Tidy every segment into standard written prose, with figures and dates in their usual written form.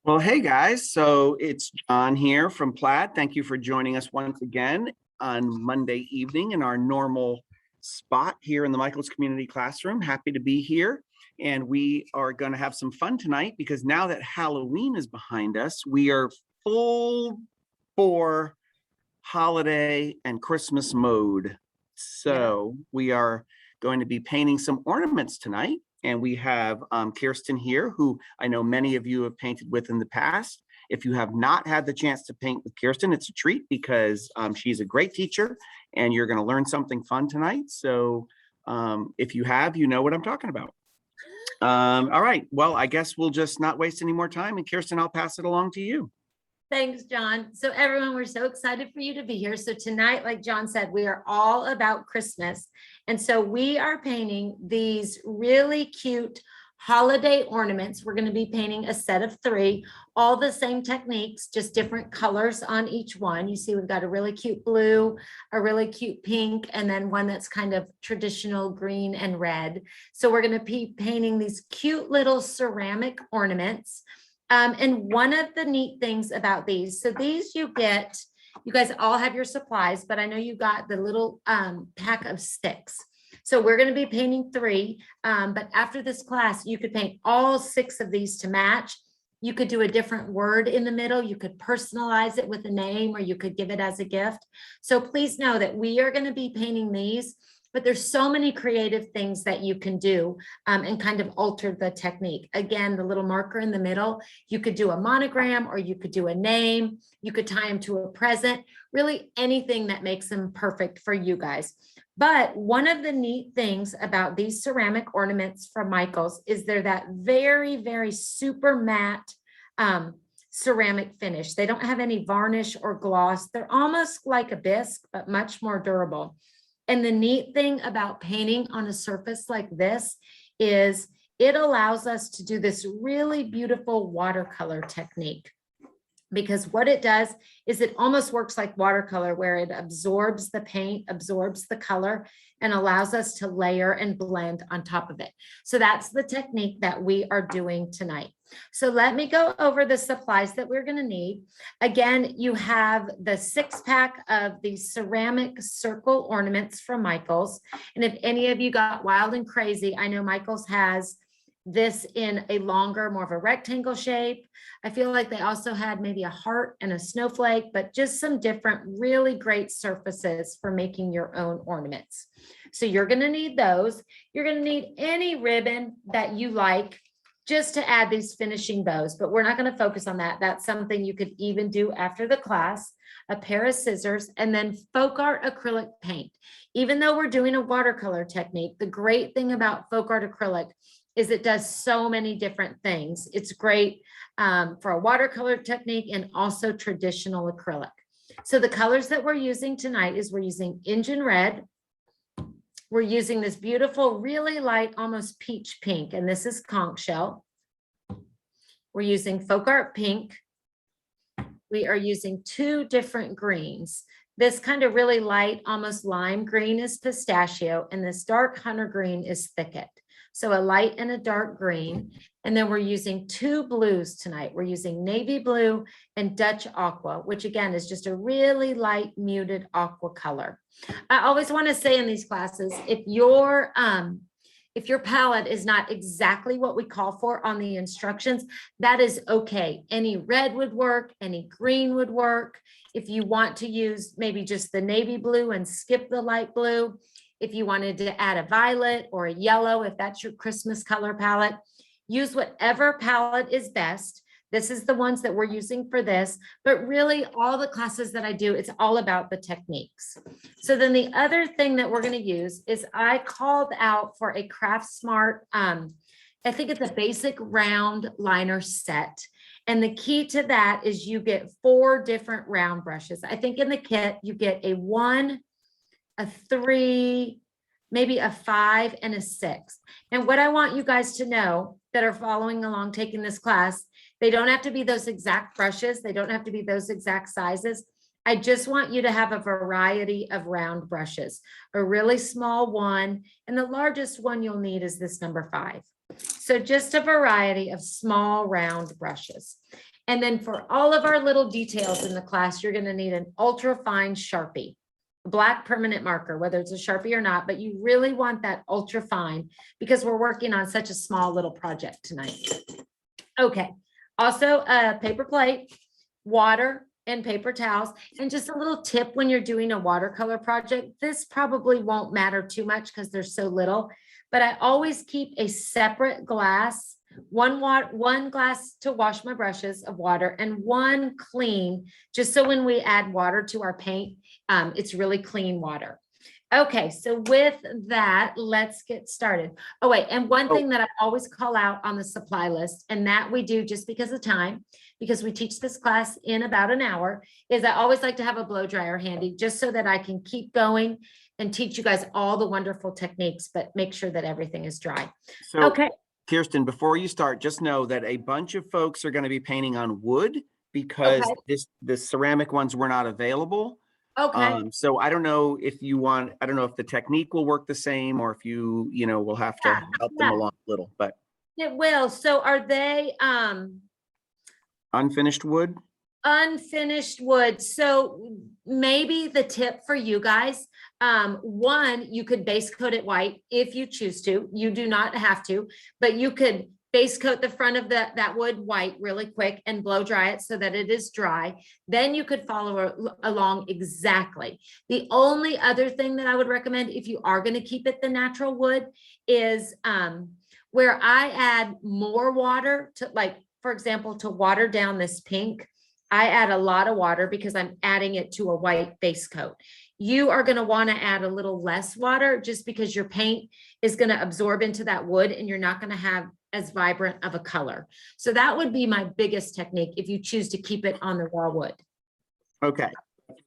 Well, hey guys, so it's John here from Plaid. Thank you for joining us once again on Monday evening in our normal spot here in the Michaels Community Classroom. Happy to be here. And we are going to have some fun tonight because now that Halloween is behind us, we are full for holiday and Christmas mode. So we are going to be painting some ornaments tonight. And we have Kirsten here, who I know many of you have painted with in the past. If you have not had the chance to paint with Kirsten, it's a treat because she's a great teacher and you're going to learn something fun tonight. So if you have, you know what I'm talking about. All right. Well, I guess we'll just not waste any more time. And Kirsten, I'll pass it along to you. Thanks, John. So everyone, we're so excited for you to be here. So tonight, like John said, we are all about Christmas. And so we are painting these really cute holiday ornaments. We're going to be painting a set of 3, all the same techniques, just different colors on each one. You see, we've got a really cute blue, a really cute pink, and then one that's kind of traditional green and red. So we're going to be painting these cute little ceramic ornaments. And one of the neat things about these, so these you guys all have your supplies, but I know you got the little pack of sticks. So we're going to be painting 3, but after this class, you could paint all 6 of these to match. You could do a different word in the middle. You could personalize it with a name, or you could give it as a gift. So please know that we are going to be painting these, but there's so many creative things that you can do and kind of alter the technique. Again, the little marker in the middle, you could do a monogram, or you could do a name. You could tie them to a present, really anything that makes them perfect for you guys. But one of the neat things about these ceramic ornaments from Michaels is they're that very, very super matte ceramic finish. They don't have any varnish or gloss. They're almost like a bisque, but much more durable. And the neat thing about painting on a surface like this is it allows us to do this really beautiful watercolor technique. Because what it does is it almost works like watercolor, where it absorbs the paint, absorbs the color, and allows us to layer and blend on top of it. So that's the technique that we are doing tonight. So let me go over the supplies that we're going to need. Again, you have the 6-pack of these ceramic circle ornaments from Michaels. And if any of you got wild and crazy, I know Michaels has this in a longer, more of a rectangle shape. I feel like they also had maybe a heart and a snowflake, but just some different really great surfaces for making your own ornaments. So you're going to need those. You're going to need any ribbon that you like just to add these finishing bows, but we're not going to focus on that. That's something you could even do after the class. A pair of scissors, and then FolkArt acrylic paint. Even though we're doing a watercolor technique, the great thing about FolkArt acrylic is it does so many different things. It's great for a watercolor technique and also traditional acrylic. So the colors that we're using tonight is we're using Injun Red. We're using this beautiful, really light, almost peach pink, and this is conch shell. We're using FolkArt Pink. We are using 2 different greens. This kind of really light, almost lime green is Pistachio, and this dark hunter green is Thicket. So a light and a dark green. And then we're using 2 blues tonight. We're using navy blue and Dutch aqua, which again is just a really light muted aqua color. I always want to say in these classes, if your palette is not exactly what we call for on the instructions, that is okay. Any red would work, any green would work. If you want to use maybe just the navy blue and skip the light blue, if you wanted to add a violet or a yellow, if that's your Christmas color palette, use whatever palette is best. This is the ones that we're using for this, but really all the classes that I do, it's all about the techniques. So then the other thing that we're going to use is I called out for a Craft Smart, I think it's a basic round liner set. And the key to that is you get 4 different round brushes. I think in the kit, you get a 1, a 3, maybe a 5, and a 6. And what I want you guys to know that are following along, taking this class, they don't have to be those exact brushes. They don't have to be those exact sizes. I just want you to have a variety of round brushes, a really small one, and the largest one you'll need is this number 5. So just a variety of small round brushes. And then for all of our little details in the class, you're going to need an ultra fine Sharpie, a black permanent marker, whether it's a Sharpie or not, but you really want that ultra fine because we're working on such a small little project tonight. Okay. Also a paper plate, water, and paper towels. And just a little tip when you're doing a watercolor project, this probably won't matter too much because there's so little, but I always keep a separate glass, one glass to wash my brushes of water and one clean, just so when we add water to our paint, it's really clean water. Okay, so with that, let's get started. Oh, wait, and one thing that I always call out on the supply list, and that we do just because of time, because we teach this class in about an hour, is I always like to have a blow dryer handy just so that I can keep going and teach you guys all the wonderful techniques, but make sure that everything is dry. So, Okay. Kirsten, before you start, just know that a bunch of folks are going to be painting on wood because the ceramic ones were not available. Okay. So I don't know if you want, I don't know if the technique will work the same or if you know, we'll have to help them along a little, but. It will. So are they unfinished wood? Unfinished wood. So maybe the tip for you guys, one, you could base coat it white if you choose to. You do not have to, but you could base coat the front of that wood white really quick and blow dry it so that it is dry. Then you could follow along exactly. The only other thing that I would recommend if you are going to keep it the natural wood is where I add more water to, like, for example, to water down this pink, I add a lot of water because I'm adding it to a white base coat. You are going to want to add a little less water just because your paint is going to absorb into that wood and you're not going to have as vibrant of a color. So that would be my biggest technique if you choose to keep it on the raw wood. Okay.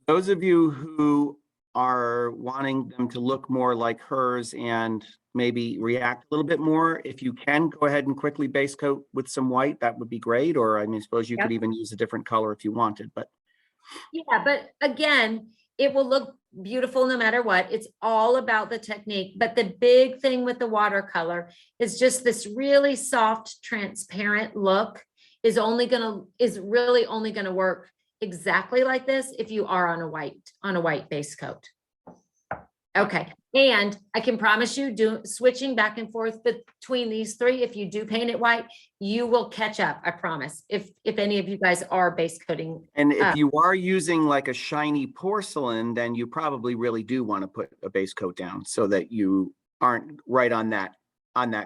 Those of you who are wanting them to look more like hers and maybe react a little bit more, if you can go ahead and quickly base coat with some white, that would be great. Or I mean, suppose you could even use a different color if you wanted, but. Yeah, but again, it will look beautiful no matter what. It's all about the technique. But the big thing with the watercolor is just this really soft, transparent look is really only gonna work exactly like this if you are on a white base coat. Okay, and I can promise you, switching back and forth between these three, if you do paint it white, you will catch up, I promise, if any of you guys are base coating. And if you are using like a shiny porcelain, then you probably really do want to put a base coat down so that you aren't right on that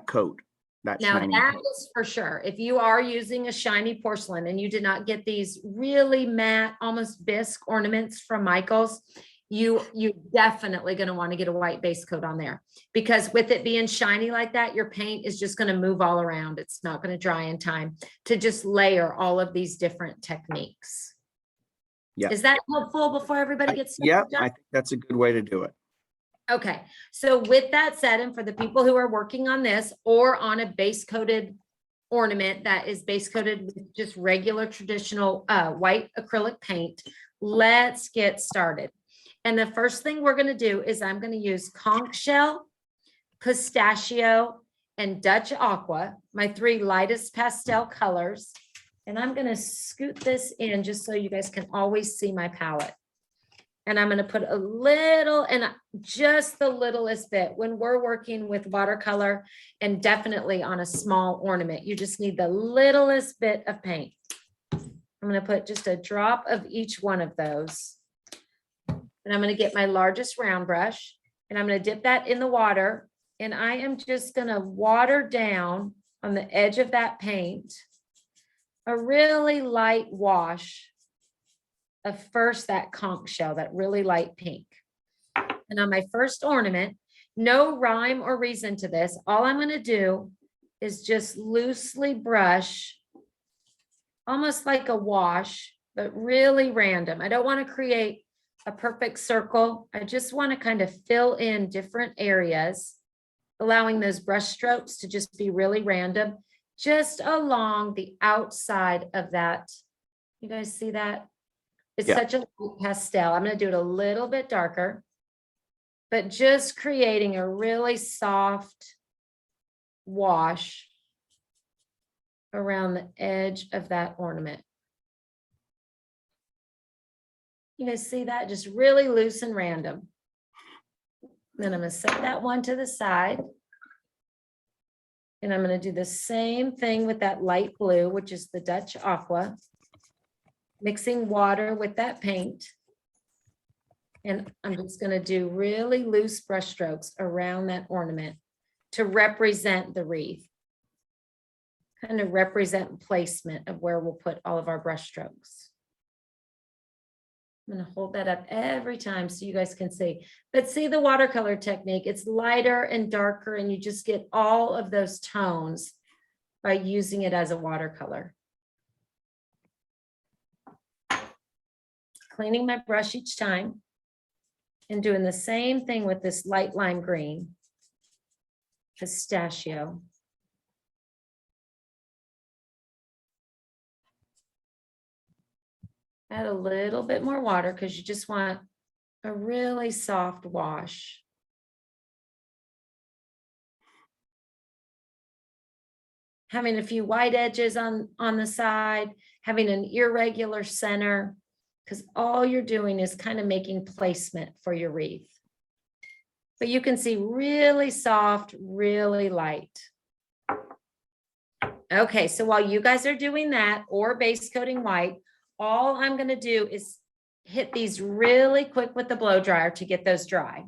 coat. Now that is for sure. If you are using a shiny porcelain and you did not get these really matte, almost bisque ornaments from Michael's, you're definitely going to want to get a white base coat on there, because with it being shiny like that, your paint is just going to move all around. It's not going to dry in time to just layer all of these different techniques. Yeah. Is that helpful before everybody gets started? Yeah, I think that's a good way to do it. Okay, so with that said, and for the people who are working on this or on a base coated ornament that is base coated with just regular traditional white acrylic paint, let's get started. And the first thing we're going to do is I'm going to use Conch shell, Pistachio, and Dutch Aqua, my three lightest pastel colors. And I'm going to scoot this in just so you guys can always see my palette. And I'm going to put a little, and just the littlest bit when we're working with watercolor, and definitely on a small ornament, you just need the littlest bit of paint. I'm going to put just a drop of each one of those. And I'm going to get my largest round brush and I'm going to dip that in the water. And I am just going to water down on the edge of that paint a really light wash of first that conch shell, that really light pink. And on my first ornament, no rhyme or reason to this. All I'm going to do is just loosely brush, almost like a wash, but really random. I don't want to create a perfect circle. I just want to kind of fill in different areas, allowing those brush strokes to just be really random, just along the outside of that. You guys see that? It's such a light pastel. I'm going to do it a little bit darker, but just creating a really soft wash around the edge of that ornament. You guys see that? Just really loose and random. Then I'm going to set that one to the side. And I'm going to do the same thing with that light blue, which is the Dutch Aqua. Mixing water with that paint. And I'm just going to do really loose brush strokes around that ornament to represent the wreath. Kind of represent placement of where we'll put all of our brush strokes. I'm going to hold that up every time so you guys can see. But see the watercolor technique, it's lighter and darker, and you just get all of those tones by using it as a watercolor. Cleaning my brush each time and doing the same thing with this light lime green, Pistachio. Add a little bit more water because you just want a really soft wash. Having a few white edges on the side, having an irregular center, because all you're doing is kind of making placement for your wreath. But you can see really soft, really light. Okay, so while you guys are doing that or base coating white, all I'm going to do is hit these really quick with the blow dryer to get those dry.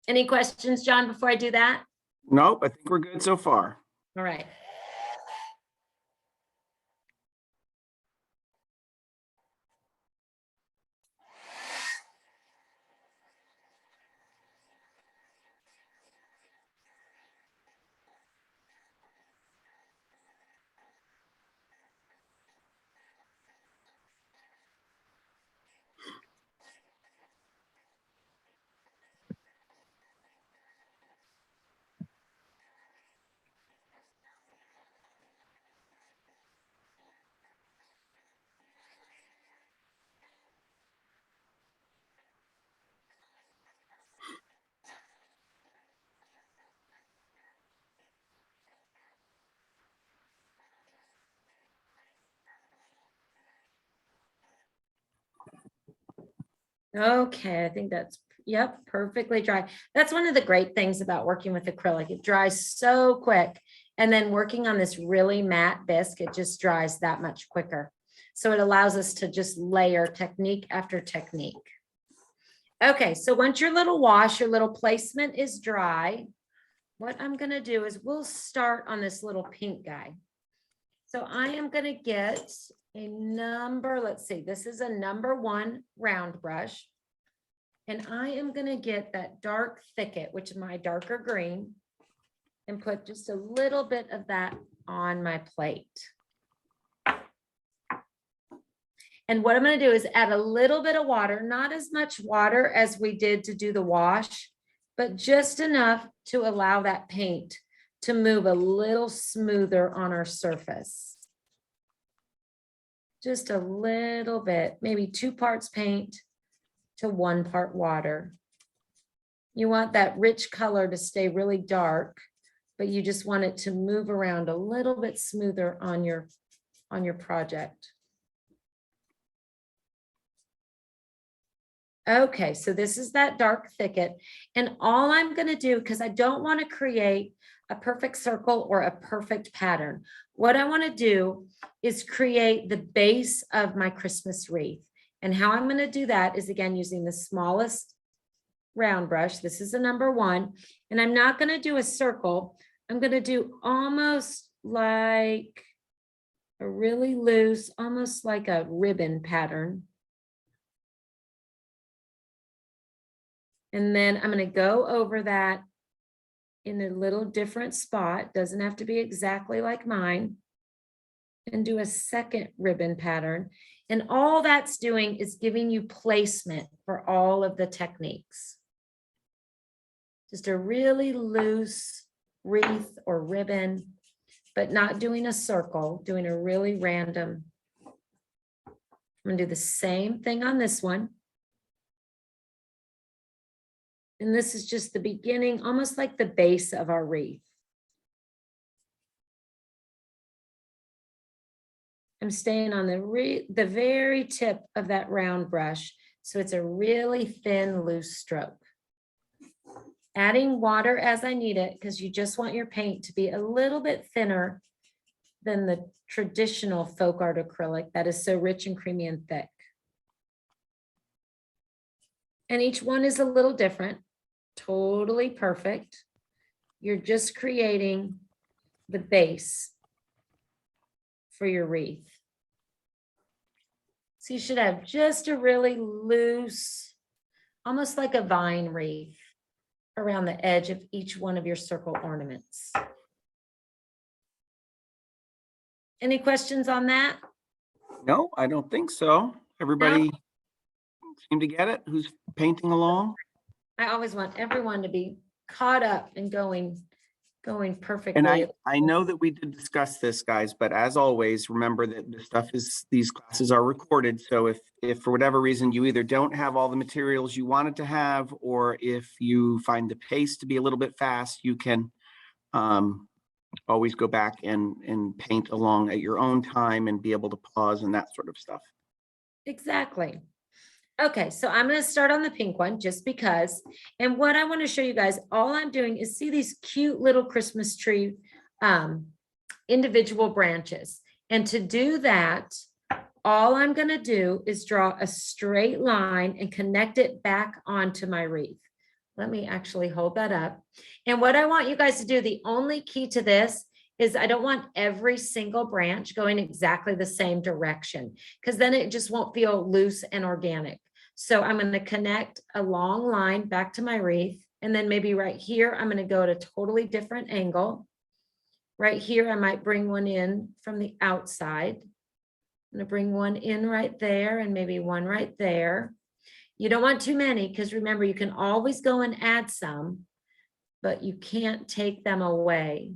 Any questions, John, before I do that? Nope, I think we're good so far. All right. Okay, I think that's, yep, perfectly dry. That's one of the great things about working with acrylic. It dries so quick. And then working on this really matte bisque, it just dries that much quicker. So it allows us to just layer technique after technique. Okay, so once your little wash, your little placement is dry, what I'm going to do is we'll start on this little pink guy. So I am going to get a number, let's see, this is a number 1 round brush. And I am going to get that dark Thicket, which is my darker green, and put just a little bit of that on my plate. And what I'm going to do is add a little bit of water, not as much water as we did to do the wash, but just enough to allow that paint to move a little smoother on our surface. Just a little bit, maybe 2 parts paint to 1 part water. You want that rich color to stay really dark, but you just want it to move around a little bit smoother on your project. Okay, so this is that dark Thicket. And all I'm going to do, because I don't want to create a perfect circle or a perfect pattern, what I want to do is create the base of my Christmas wreath. And how I'm going to do that is, again, using the smallest round brush. This is a number 1. And I'm not going to do a circle. I'm going to do almost like a really loose, almost like a ribbon pattern. And then I'm going to go over that in a little different spot. Doesn't have to be exactly like mine. And do a second ribbon pattern. And all that's doing is giving you placement for all of the techniques. Just a really loose wreath or ribbon, but not doing a circle, doing a really random. I'm going to do the same thing on this one. And this is just the beginning, almost like the base of our wreath. I'm staying on the very tip of that round brush. So it's a really thin, loose stroke. Adding water as I need it, because you just want your paint to be a little bit thinner than the traditional folk art acrylic that is so rich and creamy and thick. And each one is a little different, totally perfect. You're just creating the base for your wreath. So you should have just a really loose, almost like a vine wreath around the edge of each one of your circle ornaments. Any questions on that? No, I don't think so. Everybody seem to get it? Who's painting along? I always want everyone to be caught up and going perfectly. And I know that we did discuss this, guys, but as always, remember that these classes are recorded. So if for whatever reason you either don't have all the materials you wanted to have, or if you find the pace to be a little bit fast, you can always go back and paint along at your own time and be able to pause and that sort of stuff. Exactly. Okay, so I'm going to start on the pink one just because. And what I want to show you guys, all I'm doing is see these cute little Christmas tree individual branches. And to do that, all I'm going to do is draw a straight line and connect it back onto my wreath. Let me actually hold that up. And what I want you guys to do, the only key to this is I don't want every single branch going exactly the same direction, because then it just won't feel loose and organic. So I'm going to connect a long line back to my wreath. And then maybe right here, I'm going to go at a totally different angle. Right here, I might bring one in from the outside. I'm going to bring one in right there and maybe one right there. You don't want too many, because remember, you can always go and add some, but you can't take them away.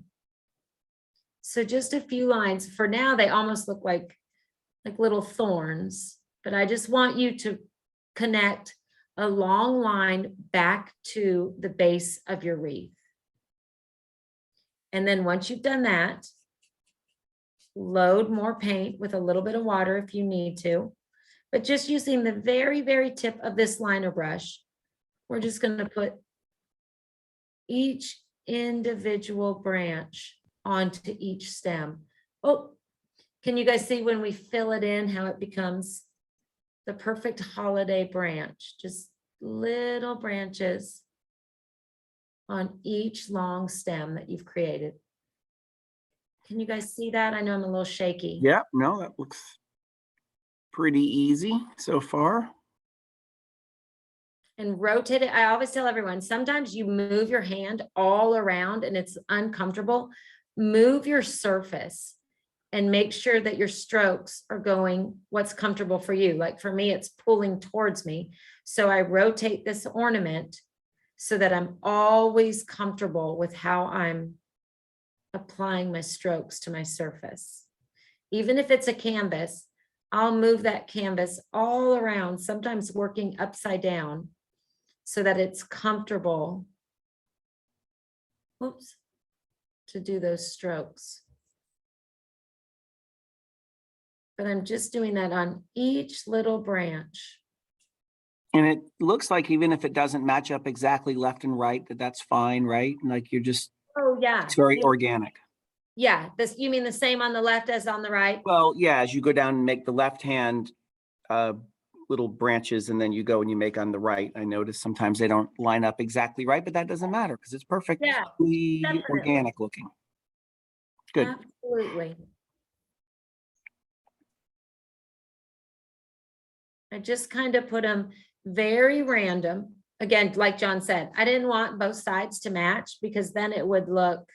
So just a few lines. For now, they almost look like little thorns, but I just want you to connect a long line back to the base of your wreath. And then once you've done that, load more paint with a little bit of water if you need to, but just using the very, very tip of this liner brush, we're just going to put each individual branch onto each stem. Oh, can you guys see when we fill it in how it becomes the perfect holiday branch? Just little branches on each long stem that you've created. Can you guys see that? I know I'm a little shaky. Yeah, no, that looks pretty easy so far. And rotate it. I always tell everyone, sometimes you move your hand all around and it's uncomfortable. Move your surface and make sure that your strokes are going what's comfortable for you. Like for me, it's pulling towards me. So I rotate this ornament so that I'm always comfortable with how I'm applying my strokes to my surface. Even if it's a canvas, I'll move that canvas all around, sometimes working upside down so that it's comfortable, oops, to do those strokes. But I'm just doing that on each little branch. And it looks like even if it doesn't match up exactly left and right, that's fine, right? Like you're just, Oh, yeah. it's very organic. Yeah, this, you mean the same on the left as on the right? Well, yeah, as you go down and make the left hand little branches, and then you go and you make on the right. I notice sometimes they don't line up exactly right, but that doesn't matter because it's perfectly organic looking. Good. Absolutely. I just kind of put them very random. Again, like John said, I didn't want both sides to match because then it would look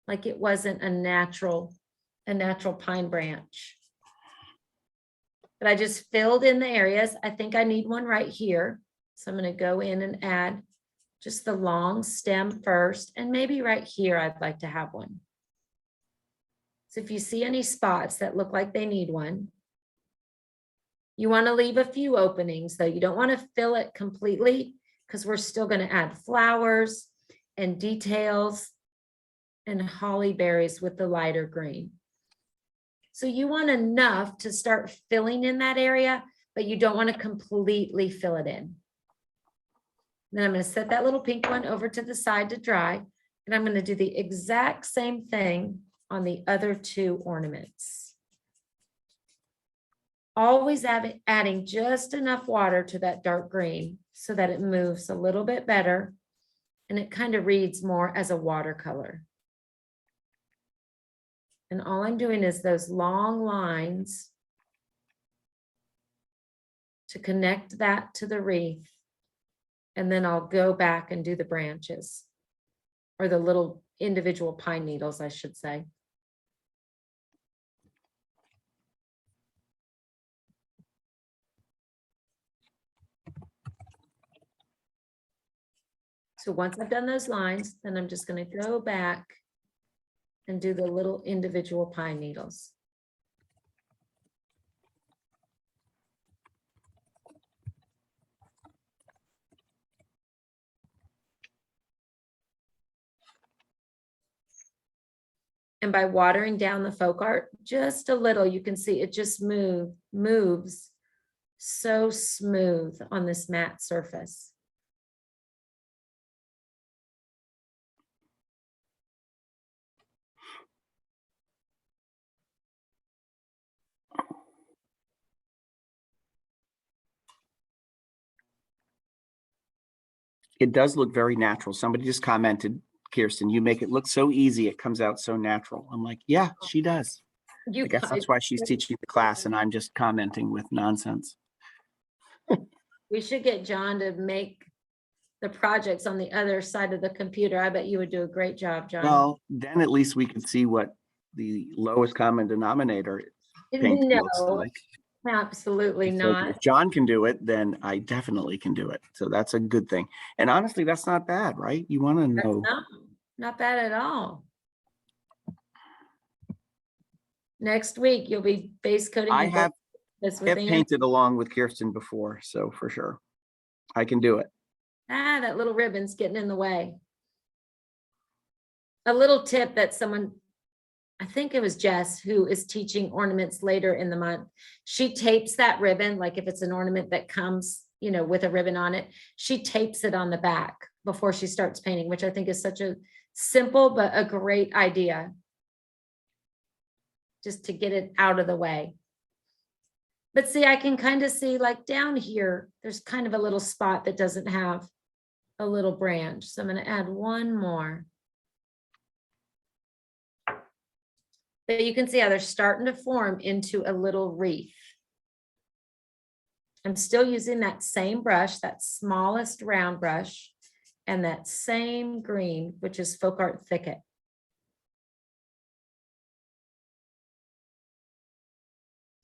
like it wasn't a natural pine branch. But I just filled in the areas. I think I need one right here. So I'm going to go in and add just the long stem first, and maybe right here I'd like to have one. So if you see any spots that look like they need one, you want to leave a few openings though. You don't want to fill it completely because we're still going to add flowers and details and holly berries with the lighter green. So you want enough to start filling in that area, but you don't want to completely fill it in. Then I'm going to set that little pink one over to the side to dry. And I'm going to do the exact same thing on the other two ornaments. Always adding just enough water to that dark green so that it moves a little bit better and it kind of reads more as a watercolor. And all I'm doing is those long lines to connect that to the wreath. And then I'll go back and do the branches or the little individual pine needles, I should say. So once I've done those lines, then I'm just going to go back and do the little individual pine needles. And by watering down the folk art just a little, you can see it just moves so smooth on this matte surface. It does look very natural. Somebody just commented, Kirsten, you make it look so easy. It comes out so natural. I'm like, yeah, she does. I guess that's why she's teaching the class and I'm just commenting with nonsense. We should get John to make the projects on the other side of the computer. I bet you would do a great job, John. Well, then at least we could see what the lowest common denominator painting looks No, like. absolutely So not. if John can do it, then I definitely can do it. So that's a good thing. And honestly, that's not bad, right? You want to know. Not bad at all. Next week, you'll be base coating. I have this with Ann. painted along with Kirsten before, so for sure. I can do it. Ah, that little ribbon's getting in the way. A little tip that someone, I think it was Jess, who is teaching ornaments later in the month. She tapes that ribbon, like if it's an ornament that comes, you know, with a ribbon on it, she tapes it on the back before she starts painting, which I think is such a simple but a great idea. Just to get it out of the way. But see, I can kind of see like down here, there's kind of a little spot that doesn't have a little branch. So I'm going to add one more. But you can see how they're starting to form into a little wreath. I'm still using that same brush, that smallest round brush, and that same green, which is FolkArt Thicket.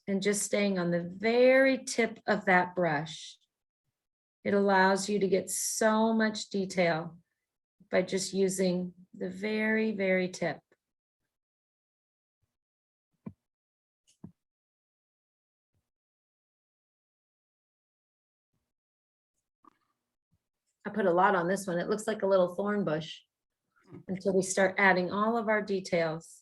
And just staying on the very tip of that brush. It allows you to get so much detail by just using the very, very tip. I put a lot on this one. It looks like a little thorn bush until we start adding all of our details.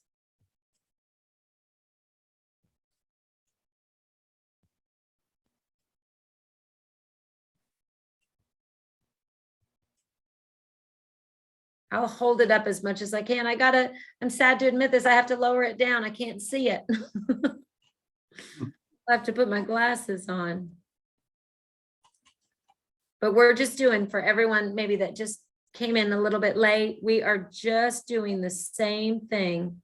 I'll hold it up as much as I can. I'm sad to admit this, I have to lower it down. I can't see it. I have to put my glasses on. But we're just doing, for everyone maybe that just came in a little bit late, we are just doing the same thing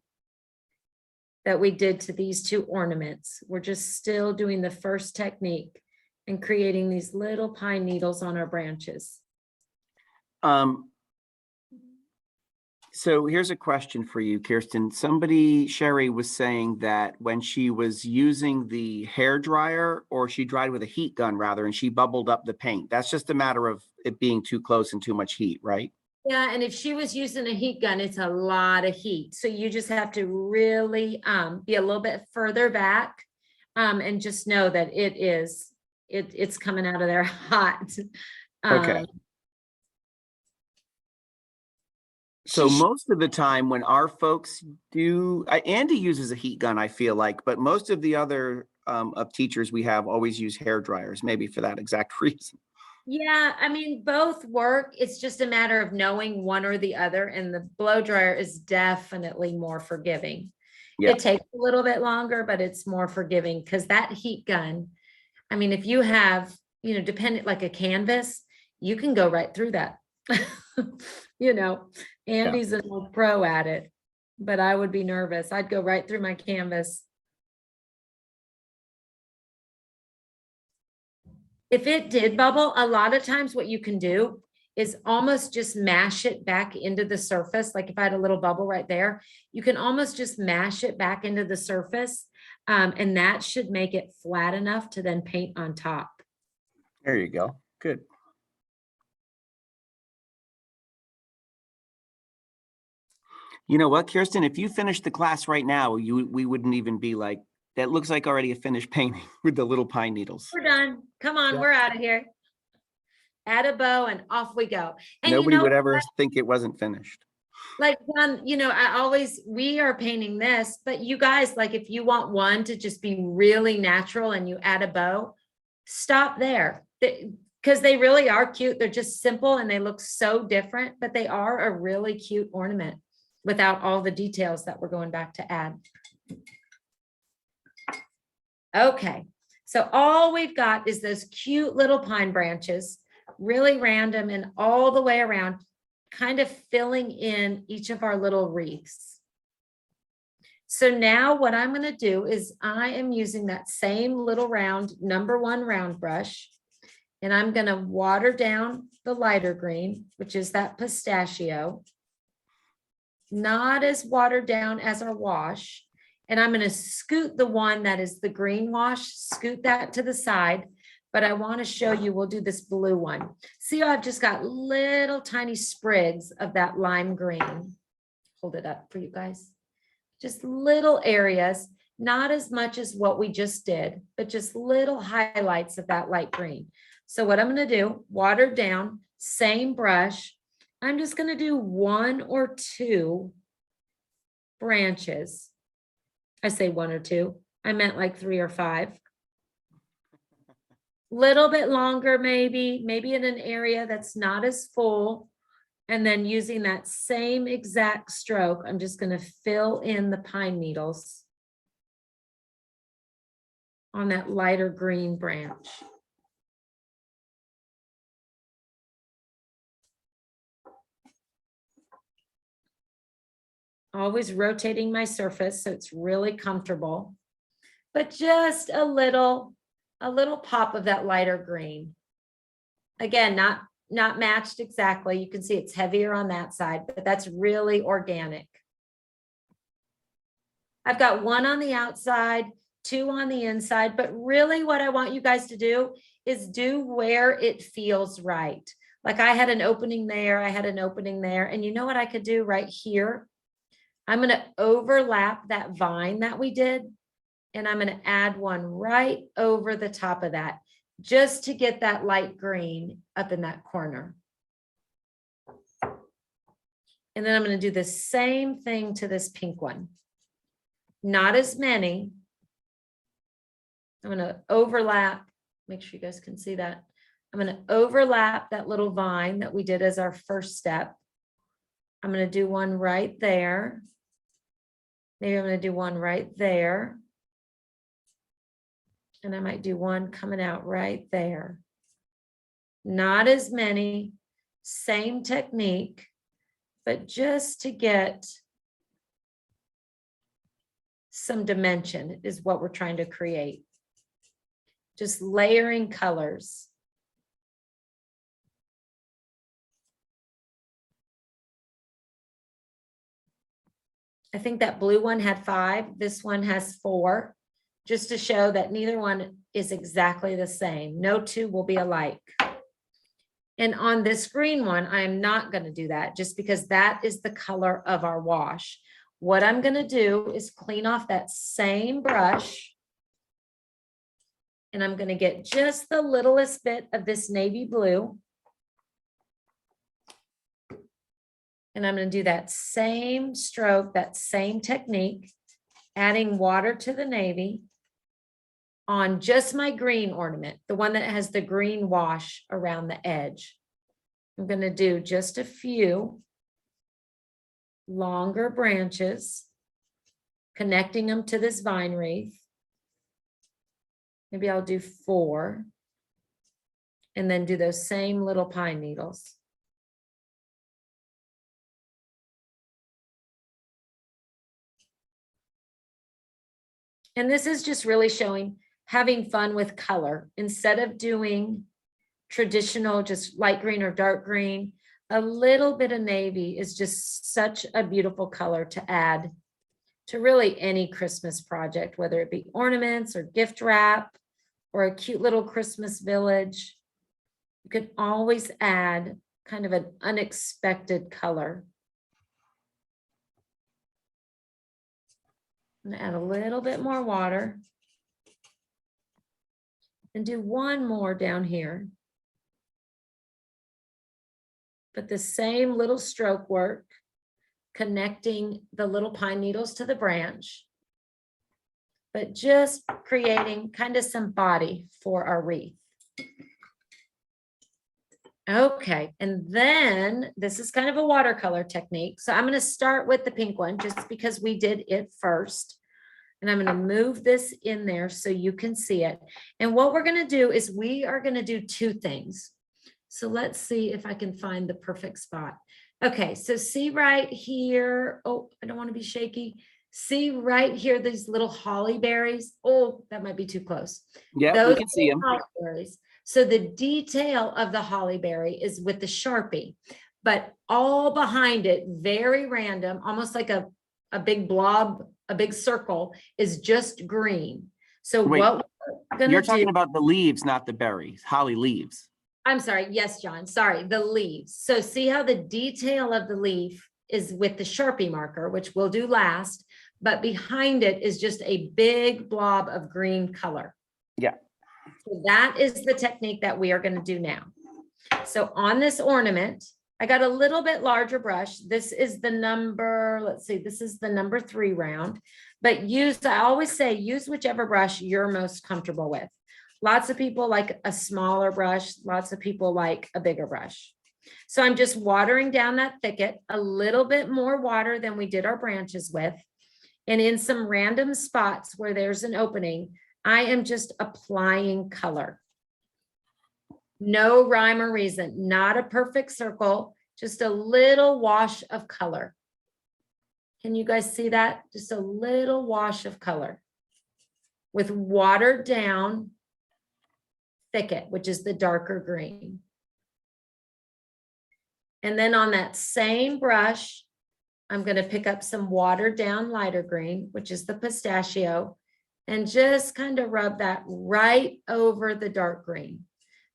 that we did to these two ornaments. We're just still doing the first technique and creating these little pine needles on our branches. So here's a question for you, Kirsten. Sherry was saying that when she was using the hair dryer, or she dried with a heat gun rather, and she bubbled up the paint. That's just a matter of it being too close and too much heat, right? Yeah, and if she was using a heat gun, it's a lot of heat. So you just have to really be a little bit further back and just know that it's coming out of there hot. Okay. So most of the time when our folks do, Andy uses a heat gun, I feel like, but most of the other of teachers we have always use hair dryers, maybe for that exact reason. Yeah, I mean, both work. It's just a matter of knowing one or the other, and the blow dryer is definitely more forgiving. Yeah. It takes a little bit longer, but it's more forgiving because that heat gun, I mean, if you have, dependent like a canvas, you can go right through that. You know, Andy's a pro at it, but I would be nervous. I'd go right through my canvas. If it did bubble, a lot of times what you can do is almost just mash it back into the surface. Like if I had a little bubble right there, you can almost just mash it back into the surface. And that should make it flat enough to then paint on top. There you go. Good. You know what, Kirsten, if you finished the class right now, we wouldn't even be like, that looks like already a finished painting with the little pine needles. We're done. Come on, Yeah. we're out of here. Add a bow and off we go. And Nobody would ever think it wasn't finished. like we are painting this, but you guys, like if you want one to just be really natural and you add a bow, stop there. Because they really are cute. They're just simple and they look so different, but they are a really cute ornament without all the details that we're going back to add. Okay, so all we've got is those cute little pine branches, really random and all the way around, kind of filling in each of our little wreaths. So now what I'm going to do is I am using that same little round #1 round brush, and I'm going to water down the lighter green, which is that pistachio, not as watered down as our wash. And I'm going to scoot the one that is the green wash, scoot that to the side. But I want to show you, we'll do this blue one. See how I've just got little tiny sprigs of that lime green. Hold it up for you guys. Just little areas, not as much as what we just did, but just little highlights of that light green. So what I'm going to do, watered down, same brush. I'm just going to do 1 or 2 branches. I say 1 or 2. I meant like 3 or 5. Little bit longer, maybe in an area that's not as full. And then using that same exact stroke, I'm just going to fill in the pine needles on that lighter green branch. Always rotating my surface so it's really comfortable, but just a little pop of that lighter green. Again, not matched exactly. You can see it's heavier on that side, but that's really organic. I've got 1 on the outside, 2 on the inside, but really what I want you guys to do is do where it feels right. Like I had an opening there, I had an opening there, and you know what I could do right here? I'm going to overlap that vine that we did, and I'm going to add one right over the top of that, just to get that light green up in that corner. And then I'm going to do the same thing to this pink one. Not as many. I'm going to overlap, make sure you guys can see that. I'm going to overlap that little vine that we did as our first step. I'm going to do one right there. Maybe I'm going to do one right there. And I might do one coming out right there. Not as many, same technique, but just to get some dimension is what we're trying to create. Just layering colors. I think that blue one had 5. This one has 4, just to show that neither one is exactly the same. No 2 will be alike. And on this green one, I'm not going to do that just because that is the color of our wash. What I'm going to do is clean off that same brush. And I'm going to get just the littlest bit of this navy blue. And I'm going to do that same stroke, that same technique, adding water to the navy on just my green ornament, the one that has the green wash around the edge. I'm going to do just a few longer branches, connecting them to this vine wreath. Maybe I'll do 4, and then do those same little pine needles. And this is just really showing having fun with color. Instead of doing traditional, just light green or dark green, a little bit of navy is just such a beautiful color to add to really any Christmas project, whether it be ornaments or gift wrap or a cute little Christmas village. You can always add kind of an unexpected color. I'm going to add a little bit more water and do one more down here. But the same little stroke work, connecting the little pine needles to the branch, but just creating kind of some body for our wreath. Okay, and then this is kind of a watercolor technique. So I'm going to start with the pink one just because we did it first. And I'm going to move this in there so you can see it. And what we're going to do is we are going to do 2 things. So let's see if I can find the perfect spot. Okay, so see right here. Oh, I don't want to be shaky. See right here, these little holly berries. Oh, that might be too close. Yeah, we can see them. Berries. So the detail of the holly berry is with the Sharpie, but all behind it, very random, almost like a big blob, a big circle, is just green. So Wait, what we're gonna you're talking about the leaves, not the berries, holly leaves. I'm sorry. Yes, John. Sorry. The leaves. So see how the detail of the leaf is with the Sharpie marker, which we'll do last, but behind it is just a big blob of green color. Yeah. So that is the technique that we are going to do now. So on this ornament, I got a little bit larger brush. This is the number, let's see, this is the number 3 round, but I always say, use whichever brush you're most comfortable with. Lots of people like a smaller brush. Lots of people like a bigger brush. So I'm just watering down that thicket, a little bit more water than we did our branches with. And in some random spots where there's an opening, I am just applying color. No rhyme or reason, not a perfect circle, just a little wash of color. Can you guys see that? Just a little wash of color with watered down Thicket, which is the darker green. And then on that same brush, I'm going to pick up some watered down lighter green, which is the Pistachio, and just kind of rub that right over the dark green,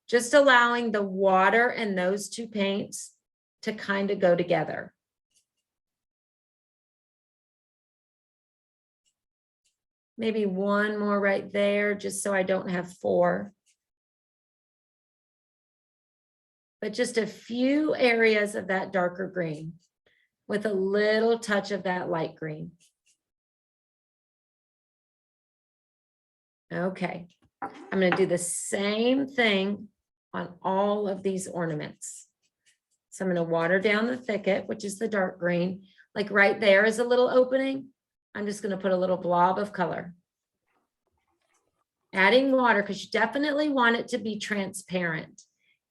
just allowing the water and those 2 paints to kind of go together. Maybe one more right there, just so I don't have 4. But just a few areas of that darker green with a little touch of that light green. Okay, I'm going to do the same thing on all of these ornaments. So I'm going to water down the thicket, which is the dark green. Like right there is a little opening. I'm just going to put a little blob of color. Adding water, because you definitely want it to be transparent.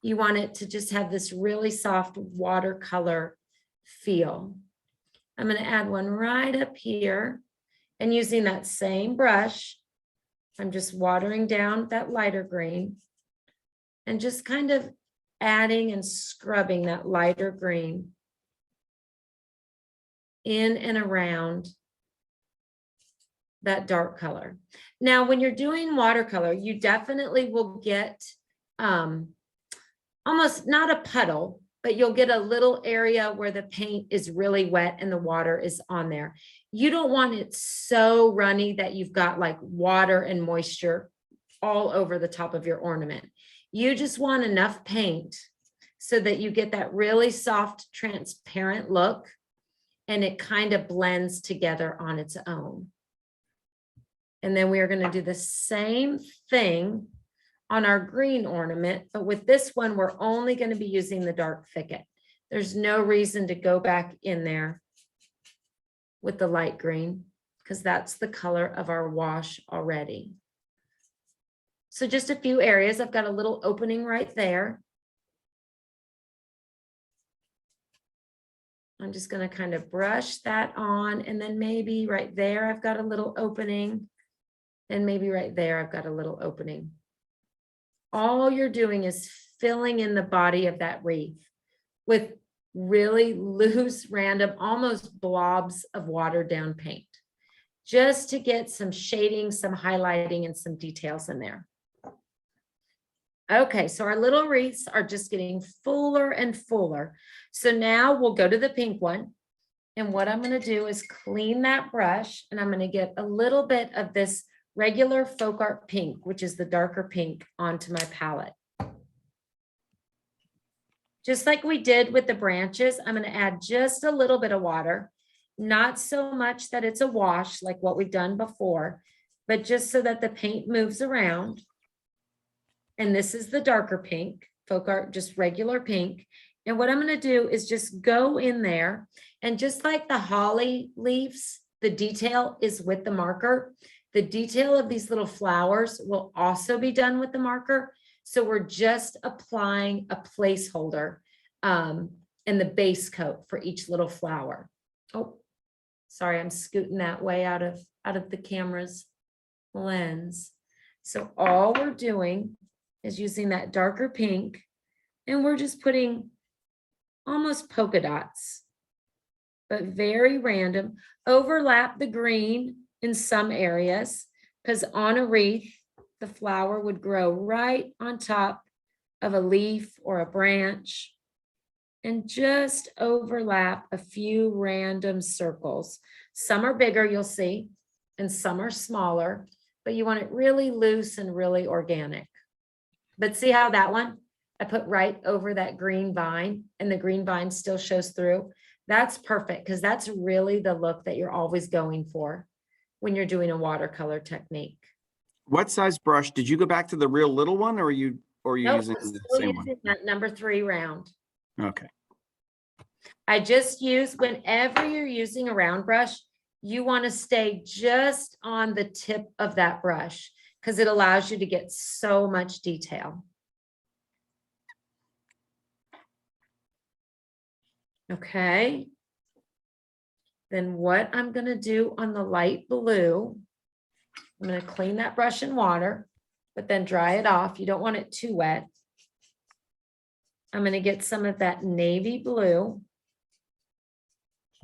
You want it to just have this really soft watercolor feel. I'm going to add one right up here, and using that same brush, I'm just watering down that lighter green and just kind of adding and scrubbing that lighter green in and around that dark color. Now, when you're doing watercolor, you definitely will get almost not a puddle, but you'll get a little area where the paint is really wet and the water is on there. You don't want it so runny that you've got like water and moisture all over the top of your ornament. You just want enough paint so that you get that really soft, transparent look, and it kind of blends together on its own. And then we are going to do the same thing on our green ornament, but with this one, we're only going to be using the dark Thicket. There's no reason to go back in there with the light green because that's the color of our wash already. So just a few areas. I've got a little opening right there. I'm just going to kind of brush that on, and then maybe right there, I've got a little opening, and maybe right there, I've got a little opening. All you're doing is filling in the body of that wreath with really loose, random, almost blobs of watered down paint, just to get some shading, some highlighting, and some details in there. Okay, so our little wreaths are just getting fuller and fuller. So now we'll go to the pink one. And what I'm going to do is clean that brush, and I'm going to get a little bit of this regular FolkArt pink, which is the darker pink, onto my palette. Just like we did with the branches, I'm going to add just a little bit of water, not so much that it's a wash like what we've done before, but just so that the paint moves around. And this is the darker pink, FolkArt, just regular pink. And what I'm going to do is just go in there, and just like the holly leaves, the detail is with the marker. The detail of these little flowers will also be done with the marker. So we're just applying a placeholder and the base coat for each little flower. Oh, sorry, I'm scooting that way out of the camera's lens. So all we're doing is using that darker pink, and we're just putting almost polka dots, but very random. Overlap the green in some areas, because on a wreath, the flower would grow right on top of a leaf or a branch, and just overlap a few random circles. Some are bigger, you'll see, and some are smaller, but you want it really loose and really organic. But see how that one, I put right over that green vine, and the green vine still shows through. That's perfect, because that's really the look that you're always going for when you're doing a watercolor technique. What size brush? Did you go back to the real little one, or are you Nope, using I'm the still same one? using that number 3 round. Okay. I just use, whenever you're using a round brush, you want to stay just on the tip of that brush, because it allows you to get so much detail. Okay. Then what I'm going to do on the light blue, I'm going to clean that brush in water, but then dry it off. You don't want it too wet. I'm going to get some of that navy blue.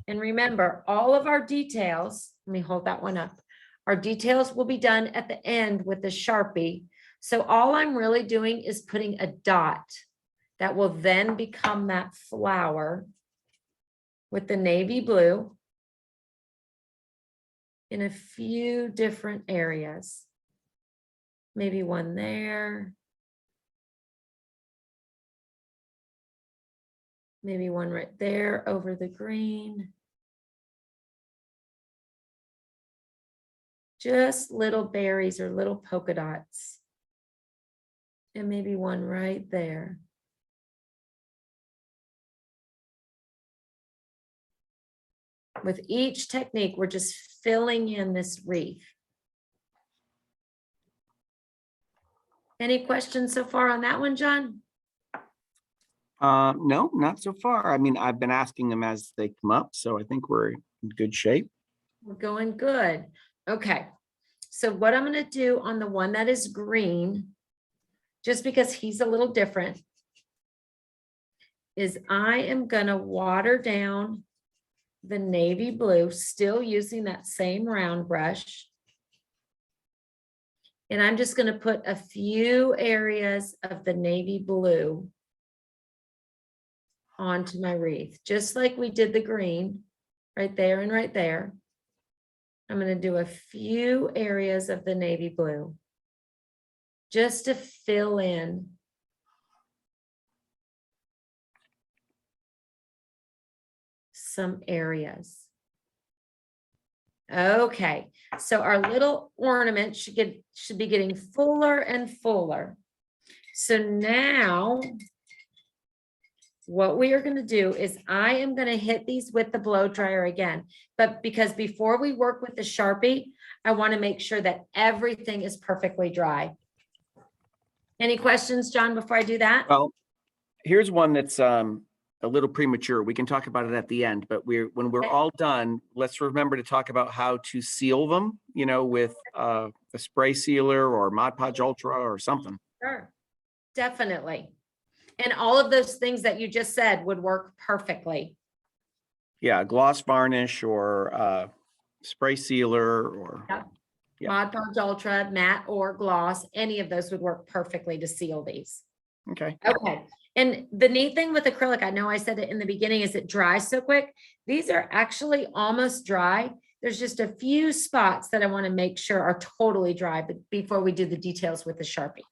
And remember, all of our details, let me hold that one up. Our details will be done at the end with the Sharpie. So all I'm really doing is putting a dot that will then become that flower with the navy blue in a few different areas. Maybe one there. Maybe one right there over the green. Just little berries or little polka dots. And maybe one right there. With each technique, we're just filling in this wreath. Any questions so far on that one, John? No, not so far. I mean, I've been asking them as they come up, so I think we're in good shape. We're going good. Okay. So what I'm going to do on the one that is green, just because he's a little different, is I am going to water down the navy blue, still using that same round brush. And I'm just going to put a few areas of the navy blue onto my wreath, just like we did the green, right there and right there. I'm going to do a few areas of the navy blue just to fill in some areas. Okay, so our little ornament should be getting fuller and fuller. So now what we are going to do is I am going to hit these with the blow dryer again, but because before we work with the Sharpie, I want to make sure that everything is perfectly dry. Any questions, John, before I do that? Well, here's one that's a little premature. We can talk about it at the end, but when we're Okay. all done, let's remember to talk about how to seal them, you know, with a spray sealer or Mod Podge Ultra or something. Sure, definitely. And all of those things that you just said would work perfectly. Yeah, gloss varnish or spray sealer or Yep. Yeah. Mod Podge Ultra, matte or gloss, any of those would work perfectly to seal these. okay. Okay. And the neat thing with acrylic, I know I said it in the beginning, is it dries so quick. These are actually almost dry. There's just a few spots that I want to make sure are totally dry before we do the details with the Sharpie.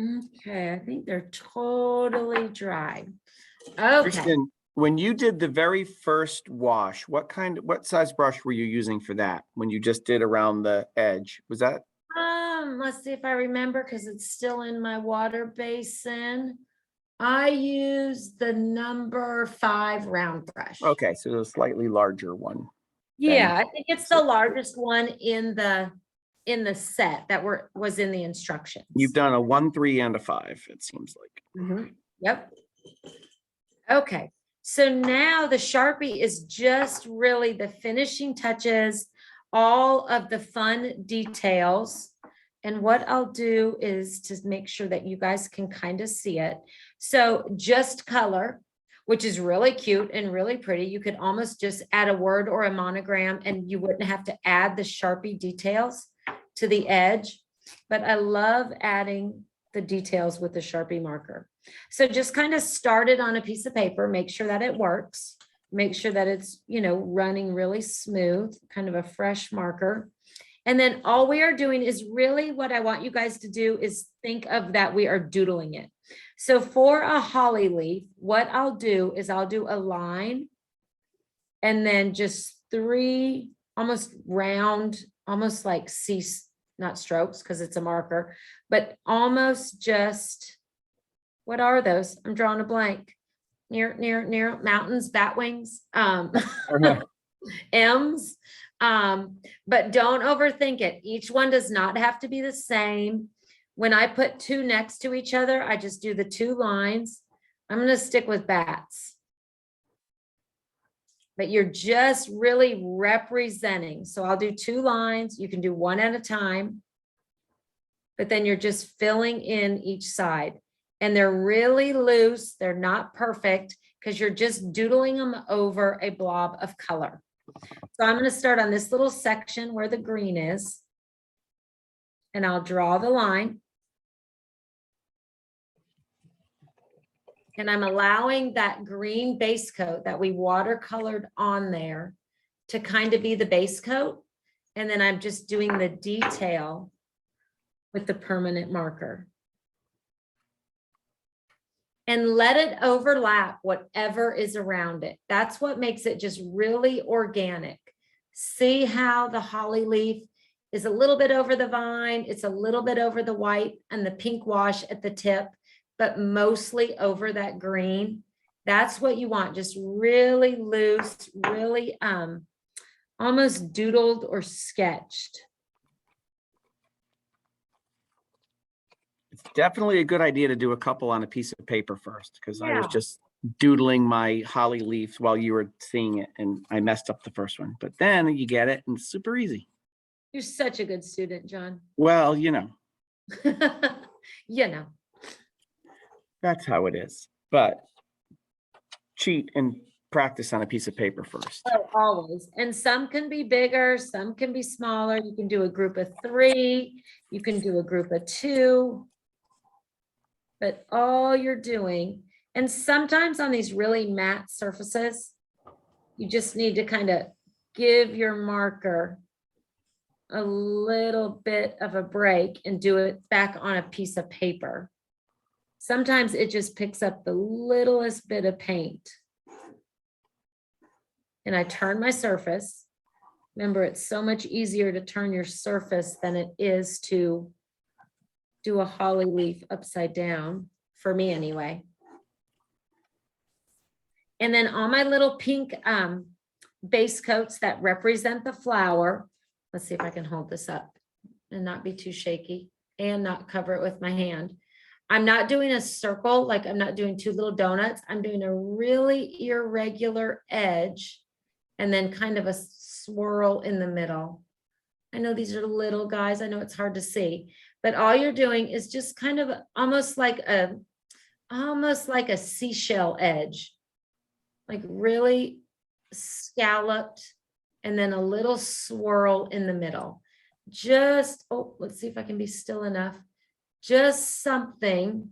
Okay, I think they're totally dry. Okay. Kristen, when you did the very first wash, what size brush were you using for that? When you just did around the edge, was that? Let's see if I remember, because it's still in my water basin. I use the number 5 round brush. Okay, so a slightly larger one. Yeah, I think it's the largest one in the set that was in the instructions. You've done a 1, 3, and a 5, it seems like. Mhm. Yep. Okay, so now the Sharpie is just really the finishing touches, all of the fun details. And what I'll do is to make sure that you guys can kind of see it. So just color, which is really cute and really pretty. You could almost just add a word or a monogram and you wouldn't have to add the Sharpie details to the edge. But I love adding the details with the Sharpie marker. So just kind of start it on a piece of paper, make sure that it works, make sure that it's, you know, running really smooth, kind of a fresh marker. And then all we are doing is really what I want you guys to do is think of that we are doodling it. So for a holly leaf, what I'll do is I'll do a line and then just 3 almost round, almost like C, not strokes because it's a marker, but almost just, what are those? I'm drawing a blank. Near mountains, bat wings, M's. But don't overthink it. Each one does not have to be the same. When I put 2 next to each other, I just do the 2 lines. I'm going to stick with bats. But you're just really representing. So I'll do 2 lines. You can do 1 at a time. But then you're just filling in each side. And they're really loose. They're not perfect because you're just doodling them over a blob of color. So I'm going to start on this little section where the green is. And I'll draw the line. And I'm allowing that green base coat that we watercolored on there to kind of be the base coat. And then I'm just doing the detail with the permanent marker. And let it overlap whatever is around it. That's what makes it just really organic. See how the holly leaf is a little bit over the vine. It's a little bit over the white and the pink wash at the tip, but mostly over that green. That's what you want. Just really loose, really almost doodled or sketched. It's definitely a good idea to do a couple on a piece of paper first, because I was Yeah. just doodling my holly leaves while you were seeing it, and I messed up the first one. But then you get it, and it's super easy. You're such a good student, John. Well, you know, You know. that's how it is. But cheat and practice on a piece of paper first. Oh, always. And some can be bigger, some can be smaller. You can do a group of 3, you can do a group of 2. But all you're doing, and sometimes on these really matte surfaces, you just need to kind of give your marker a little bit of a break and do it back on a piece of paper. Sometimes it just picks up the littlest bit of paint. And I turn my surface. Remember, it's so much easier to turn your surface than it is to do a holly leaf upside down, for me anyway. And then on my little pink base coats that represent the flower, let's see if I can hold this up and not be too shaky and not cover it with my hand. I'm not doing a circle, like I'm not doing 2 little donuts. I'm doing a really irregular edge and then kind of a swirl in the middle. I know these are little guys. I know it's hard to see, but all you're doing is just kind of almost like a seashell edge, like really scalloped, and then a little swirl in the middle. Just, oh, let's see if I can be still enough. Just something.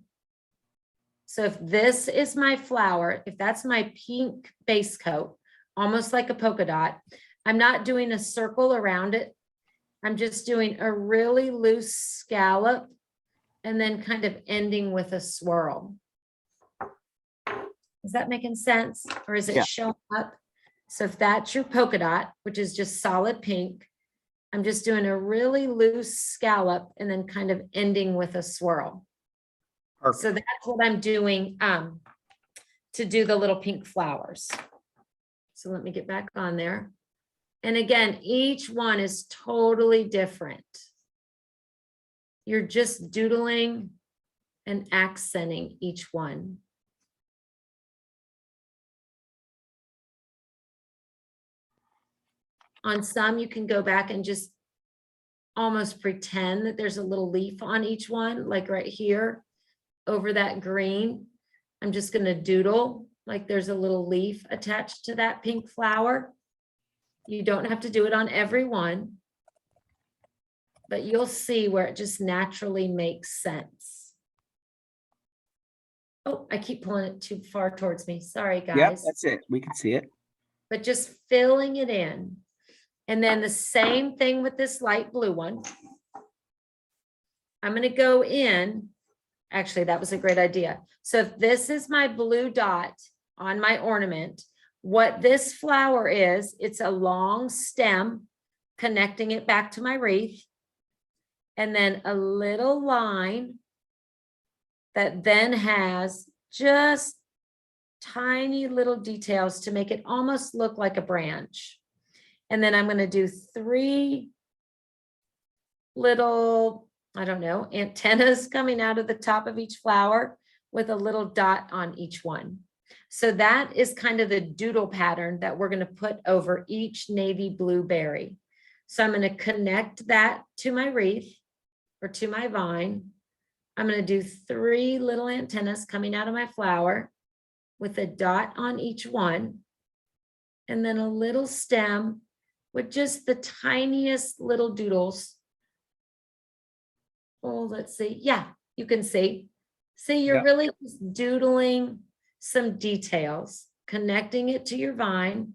So if this is my flower, if that's my pink base coat, almost like a polka dot, I'm not doing a circle around it. I'm just doing a really loose scallop and then kind of ending with a swirl. Is that making sense? Or is it Yeah. showing up? So if that's your polka dot, which is just solid pink, I'm just doing a really loose scallop and then kind of ending with a swirl. Perfect. So that's what I'm doing to do the little pink flowers. So let me get back on there. And again, each one is totally different. You're just doodling and accenting each one. On some, you can go back and just almost pretend that there's a little leaf on each one, like right here over that green. I'm just going to doodle like there's a little leaf attached to that pink flower. You don't have to do it on every one, but you'll see where it just naturally makes sense. Oh, I keep pulling it too far towards me. Sorry, guys. Yep, that's it. We can see it. But just filling it in. And then the same thing with this light blue one. I'm going to go in. Actually, that was a great idea. So if this is my blue dot on my ornament, what this flower is, it's a long stem connecting it back to my wreath. And then a little line that then has just tiny little details to make it almost look like a branch. And then I'm going to do 3 little, I don't know, antennas coming out of the top of each flower with a little dot on each one. So that is kind of the doodle pattern that we're going to put over each navy blue berry. So I'm going to connect that to my wreath or to my vine. I'm going to do 3 little antennas coming out of my flower with a dot on each one, and then a little stem with just the tiniest little doodles. Oh, let's see. Yeah, you can see. See, you're really just doodling some details, connecting it to your vine.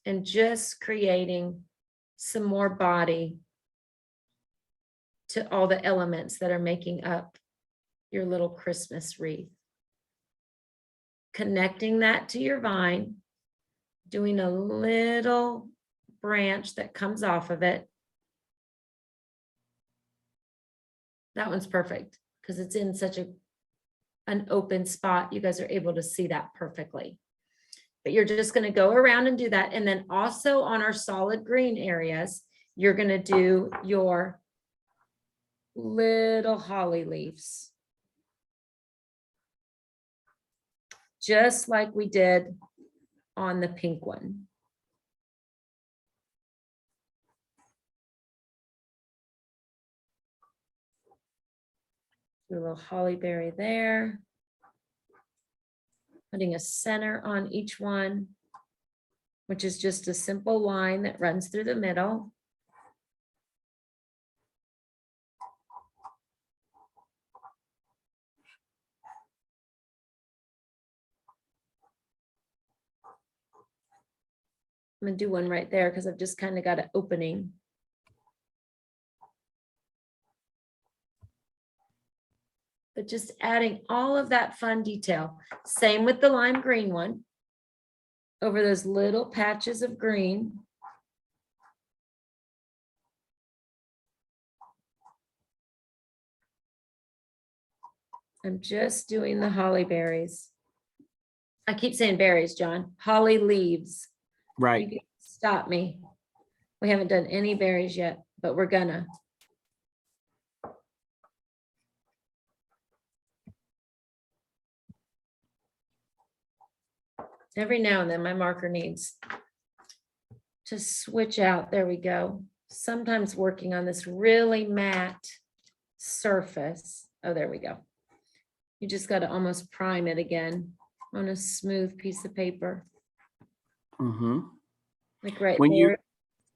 And just creating some more body to all the elements that are making up your little Christmas wreath. Connecting that to your vine, doing a little branch that comes off of it. That one's perfect because it's in such a an open spot, you guys are able to see that perfectly. But you're just going to go around and do that. And then also on our solid green areas, you're going to do your little holly leaves. Just like we did on the pink one. Do a little holly berry there. Putting a center on each one, which is just a simple line that runs through the middle. I'm gonna do one right there because I've just kind of got an opening. But just adding all of that fun detail. Same with the lime green one. Over those little patches of green. I'm just doing the holly berries. I keep saying berries, John. Holly leaves. Right. You can stop me. We haven't done any berries yet, but we're gonna. Every now and then my marker needs to switch out. There we go. Sometimes working on this really matte surface. Oh, there we go. You just got to almost prime it again on a smooth piece of paper. Mm-hmm. Like right When there.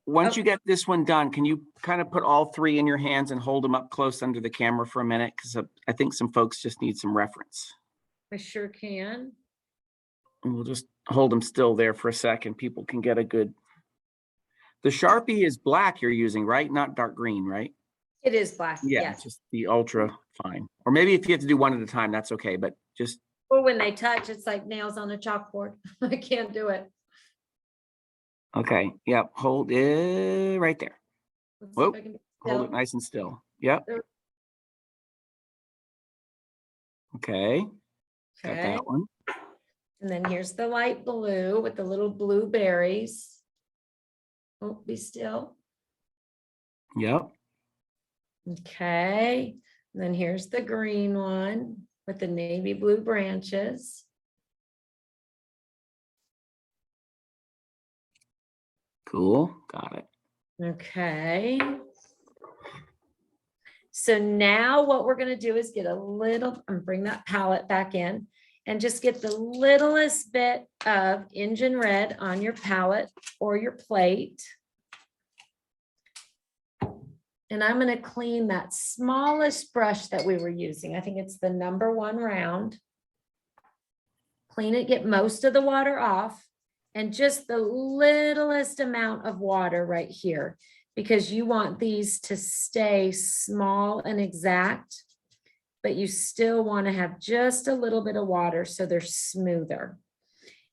Once Oh. you get this one done, can you kind of put all three in your hands and hold them up close under the camera for a minute? Because I think some folks just need some reference. I sure can. And we'll just hold them still there for a second. People can get a good. The Sharpie is black you're using, right? Not dark green, right? It is black. Yeah, Yes. just the ultra fine. Or maybe if you have to do one at a time, that's okay. But just. Or when they touch, it's like nails on a chalkboard. I can't do it. Okay. Yep. Hold it right there. Let's see if I can be Hold it still. nice and still. Yep. There- Okay. Got Okay. that one. And then here's the light blue with the little blueberries. Oh, be still. Yep. Okay. And then here's the green one with the navy blue branches. Cool. Got it. Okay. So now what we're going to do is get a little, and bring that palette back in and just get the littlest bit of engine red on your palette or your plate. And I'm going to clean that smallest brush that we were using. I think it's the number 1 round. Clean it, get most of the water off, and just the littlest amount of water right here, because you want these to stay small and exact, but you still want to have just a little bit of water so they're smoother.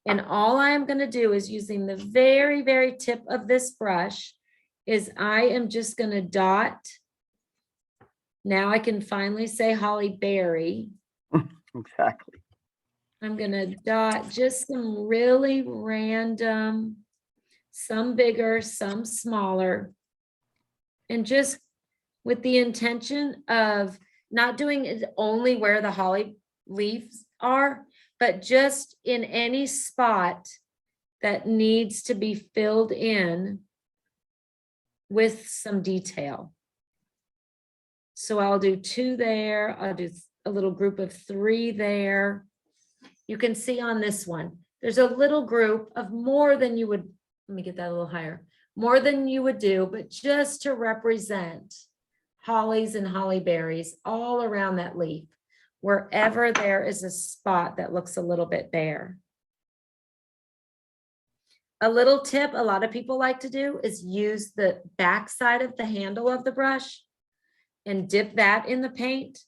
And all I'm going to do is using the very, very tip of this brush is I am just going to dot. Now I can finally say holly berry. Exactly. I'm going to dot just some really random, some bigger, some smaller, and just with the intention of not doing it only where the holly leaves are, but just in any spot that needs to be filled in with some detail. So I'll do 2 there. I'll do a little group of 3 there. You can see on this one, there's a little group of more than you would, let me get that a little higher, more than you would do, but just to represent hollies and holly berries all around that leaf, wherever there is a spot that looks a little bit bare. A little tip a lot of people like to do is use the back side of the handle of the brush and dip that in the paint.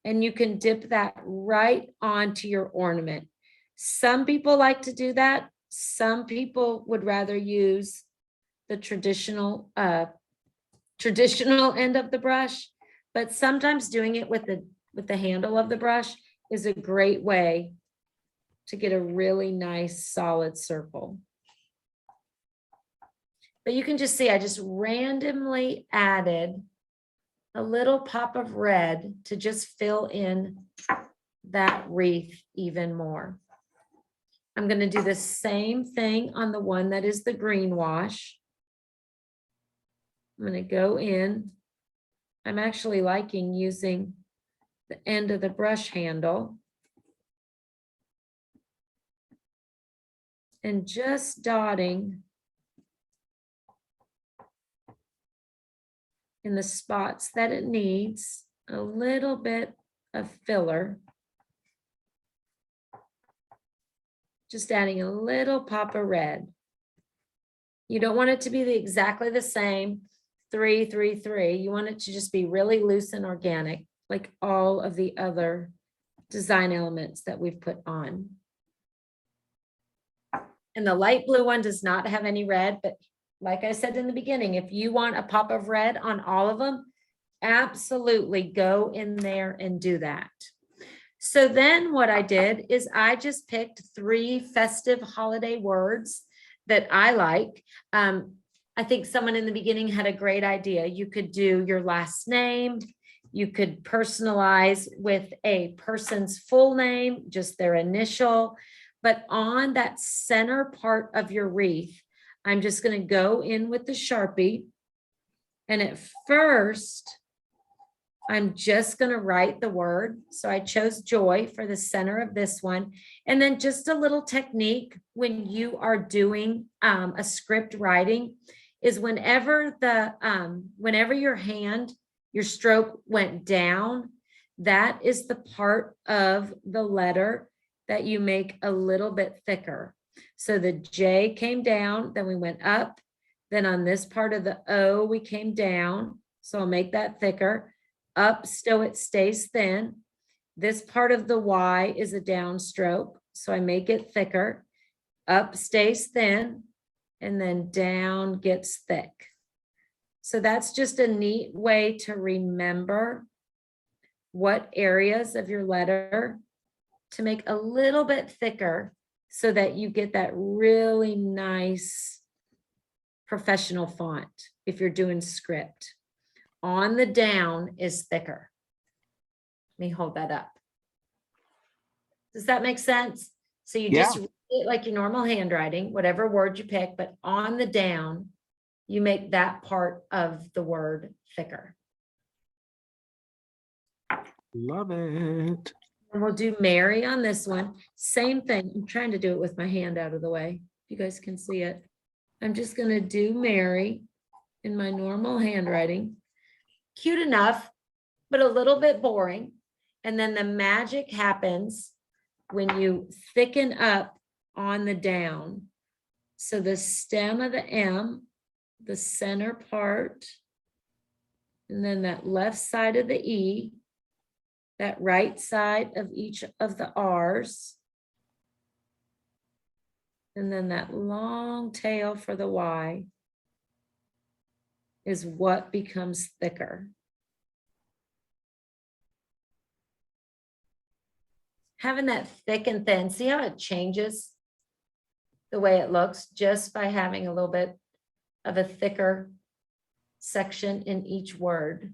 And you can dip that right onto your ornament. Some people like to do that. Some people would rather use the traditional end of the brush, but sometimes doing it with the handle of the brush is a great way to get a really nice solid circle. But you can just see, I just randomly added a little pop of red to just fill in that wreath even more. I'm going to do the same thing on the one that is the green wash. I'm going to go in. I'm actually liking using the end of the brush handle and just dotting in the spots that it needs a little bit of filler. Just adding a little pop of red. You don't want it to be exactly the same 3, 3, 3. You want it to just be really loose and organic, like all of the other design elements that we've put on. And the light blue one does not have any red, but like I said in the beginning, if you want a pop of red on all of them, absolutely go in there and do that. So then what I did is I just picked 3 festive holiday words that I like. I think someone in the beginning had a great idea. You could do your last name. You could personalize with a person's full name, just their initial. But on that center part of your wreath, I'm just going to go in with the Sharpie. And at first, I'm just going to write the word. So I chose joy for the center of this one. And then just a little technique when you are doing a script writing is whenever your stroke went down, that is the part of the letter that you make a little bit thicker. So the J came down, then we went up. Then on this part of the O, we came down. So I'll make that thicker. Up, still it stays thin. This part of the Y is a downstroke, so I make it thicker. Up stays thin, and then down gets thick. So that's just a neat way to remember what areas of your letter to make a little bit thicker so that you get that really nice professional font if you're doing script. On the down is thicker. Let me hold that up. Does that make sense? So you just read it like your normal handwriting, whatever word you pick, but on the down, you make that part of the word thicker. Love it. And we'll do Mary on this one. Same thing. I'm trying to do it with my hand out of the way. You guys can see it. I'm just going to do Mary in my normal handwriting. Cute enough, but a little bit boring. And then the magic happens when you thicken up on the down. So the stem of the M, the center part, and then that left side of the E, that right side of each of the R's, and then that long tail for the Y is what becomes thicker. Having that thick and thin, see how it changes the way it looks just by having a little bit of a thicker section in each word.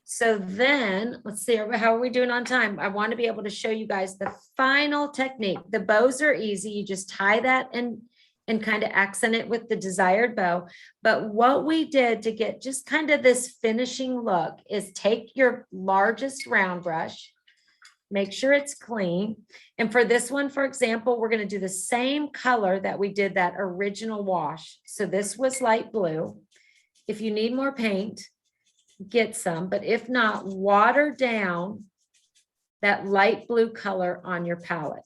So then let's see, how are we doing on time? I want to be able to show you guys the final technique. The bows are easy. You just tie that and kind of accent it with the desired bow. But what we did to get just kind of this finishing look is take your largest round brush, make sure it's clean. And for this one, for example, we're going to do the same color that we did that original wash. So this was light blue. If you need more paint, get some, but if not, water down that light blue color on your palette.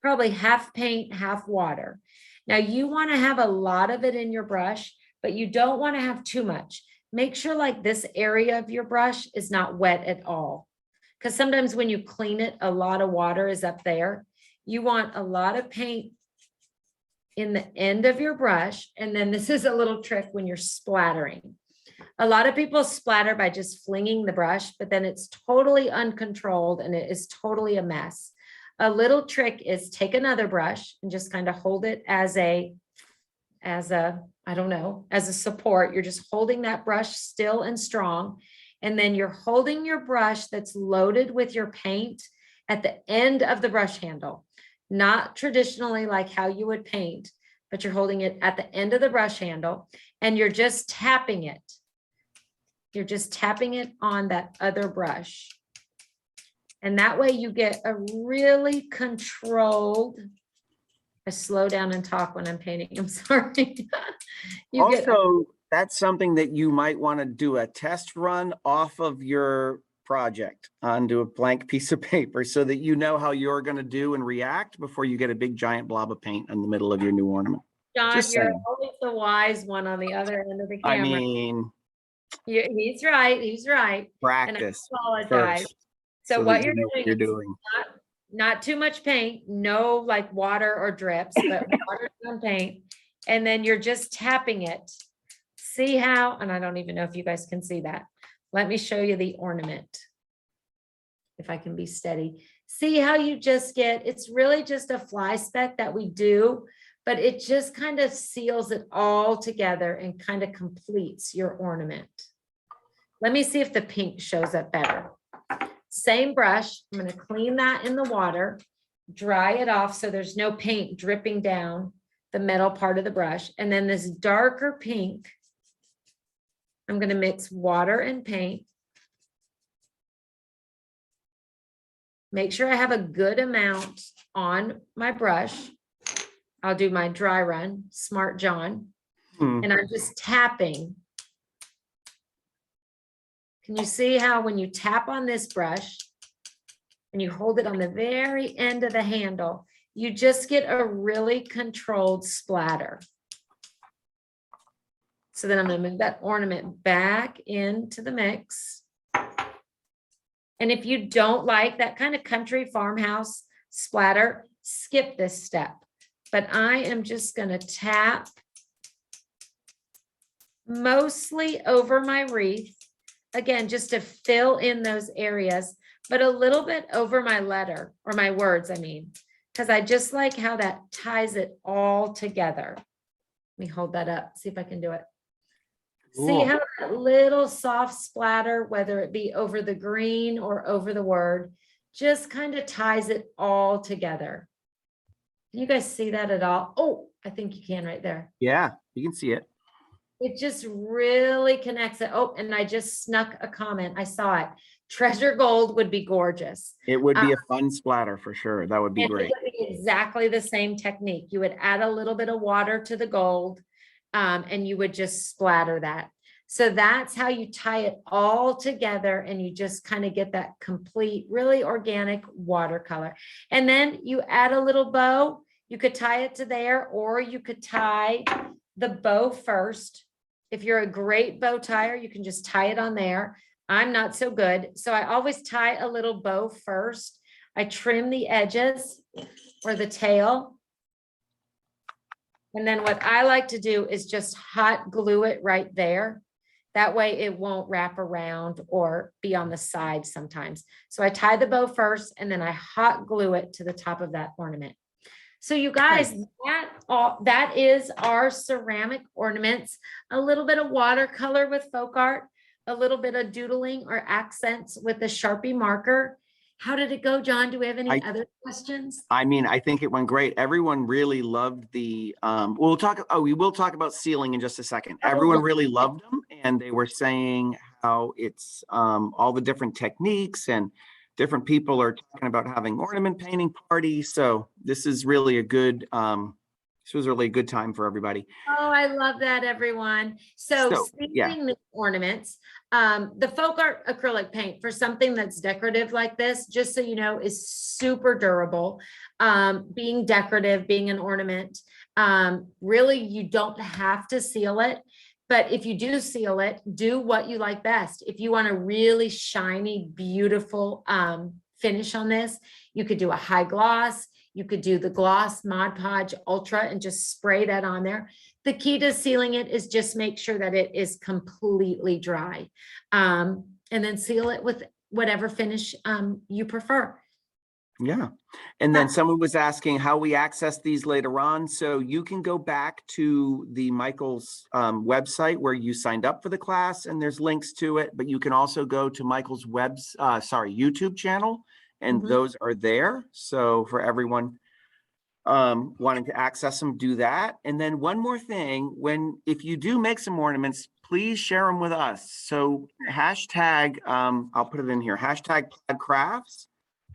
Probably half paint, half water. Now you want to have a lot of it in your brush, but you don't want to have too much. Make sure like this area of your brush is not wet at all. Because sometimes when you clean it, a lot of water is up there. You want a lot of paint in the end of your brush. And then this is a little trick when you're splattering. A lot of people splatter by just flinging the brush, but then it's totally uncontrolled and it is totally a mess. A little trick is take another brush and just kind of hold it as a, I don't know, as a support. You're just holding that brush still and strong. And then you're holding your brush that's loaded with your paint at the end of the brush handle, not traditionally like how you would paint, but you're holding it at the end of the brush handle and you're just tapping it. You're just tapping it on that other brush. And that way you get a really controlled, I slow down and talk when I'm painting, I'm sorry. You get Also, that's something that you might want to do a test run off of your project onto a blank piece of paper so that you know how you're going to do and react before you get a big giant blob of paint in the middle of your new ornament. John, Just you're saying. always the wise one on the other end of the I camera. mean, He's right, he's right. practice And I apologize. first. So that what you you're know what doing you're is doing. not too much paint, no like water or drips, but water and paint. And then you're just tapping it. See how, and I don't even know if you guys can see that. Let me show you the ornament. If I can be steady. See how you just get, it's really just a fly speck that we do, but it just kind of seals it all together and kind of completes your ornament. Let me see if the pink shows up better. Same brush, I'm going to clean that in the water, dry it off so there's no paint dripping down the metal part of the brush. And then this darker pink, I'm going to mix water and paint. Make sure I have a good amount on my brush. I'll do my dry run, Smart John, and I'm just tapping. Can you see how when you tap on this brush and you hold it on the very end of the handle, you just get a really controlled splatter. So then I'm going to move that ornament back into the mix. And if you don't like that kind of country farmhouse splatter, skip this step. But I am just going to tap mostly over my wreath. Again, just to fill in those areas, but a little bit over my letter or my words, I mean, because I just like how that ties it all together. Let me hold that up, see if I can do it. Cool. See how that little soft splatter, whether it be over the green or over the word, just kind of ties it all together. Can you guys see that at all? Oh, I think you can right there. Yeah, you can see it. It just really connects it. Oh, and I just snuck a comment. I saw it. Treasure gold would be gorgeous. It would be a fun splatter for sure. That would be And it great. would be exactly the same technique. You would add a little bit of water to the gold, and you would just splatter that. So that's how you tie it all together, and you just kind of get that complete, really organic watercolor. And then you add a little bow. You could tie it to there, or you could tie the bow first. If you're a great bow tire, you can just tie it on there. I'm not so good. So I always tie a little bow first. I trim the edges or the tail. And then what I like to do is just hot glue it right there. That way it won't wrap around or be on the side sometimes. So I tie the bow first and then I hot glue it to the top of that ornament. So you guys, that is our ceramic ornaments, a little bit of watercolor with folk art, a little bit of doodling or accents with the Sharpie marker. How did it go, John? Do we have any other questions? I mean, I think it went great. Everyone really loved the, we will talk about sealing in just a second. Everyone really loved them, and they were saying how it's all the different techniques, and different people are talking about having ornament painting parties. So this is really a good, this was really a good time for everybody. Oh, I love that, everyone. So speaking of ornaments, the folk art acrylic paint for something that's decorative like this, just so you know, is super durable. Being decorative, being an ornament, really, you don't have to seal it. But if you do seal it, do what you like best. If you want a really shiny, beautiful finish on this, you could do a high gloss. You could do the gloss Mod Podge Ultra and just spray that on there. The key to sealing it is just make sure that it is completely dry. And then seal it with whatever finish you prefer. Yeah. And then someone was asking how we access these later on. So you can go back to the Michael's website where you signed up for the class, and there's links to it, but you can also go to Michael's YouTube channel, and those are there. So for everyone wanting to access them, do that. And then one more thing, if you do make some ornaments, please share them with us. So hashtag, I'll put it in here, hashtag Plaid Crafts,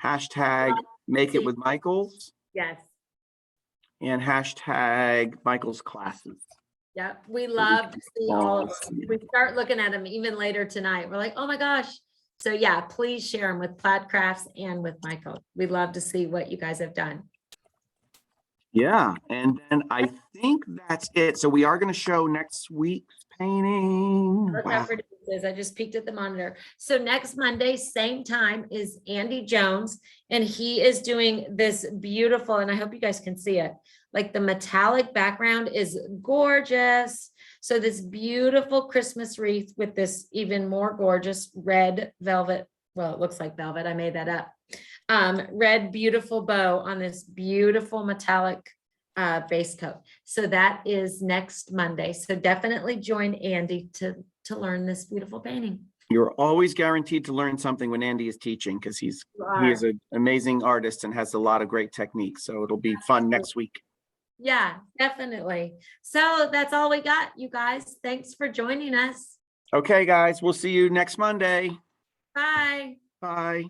hashtag Make It With Michael's, Yes. and hashtag Michael's Classes. Yep. We love to see all of them. We start looking at them even later tonight. We're like, oh my gosh. So yeah, please share them with Plaid Crafts and with Michael. We'd love to see what you guys have done. Yeah, and then I think that's it. So we are going to show next week's painting. Look how pretty this is. I just peeked at the monitor. So next Monday, same time, is Andy Jones, and he is doing this beautiful, and I hope you guys can see it. Like the metallic background is gorgeous. So this beautiful Christmas wreath with this even more gorgeous red velvet. Well, it looks like velvet. I made that up. Red beautiful bow on this beautiful metallic base coat. So that is next Monday. So definitely join Andy to learn this beautiful painting. You're always guaranteed to learn something when Andy is teaching, because he is an amazing artist and has a lot of great techniques. So it'll be fun next week. Yeah, definitely. So that's all we got, you guys. Thanks for joining us. Okay, guys, we'll see you next Monday. Bye. Bye.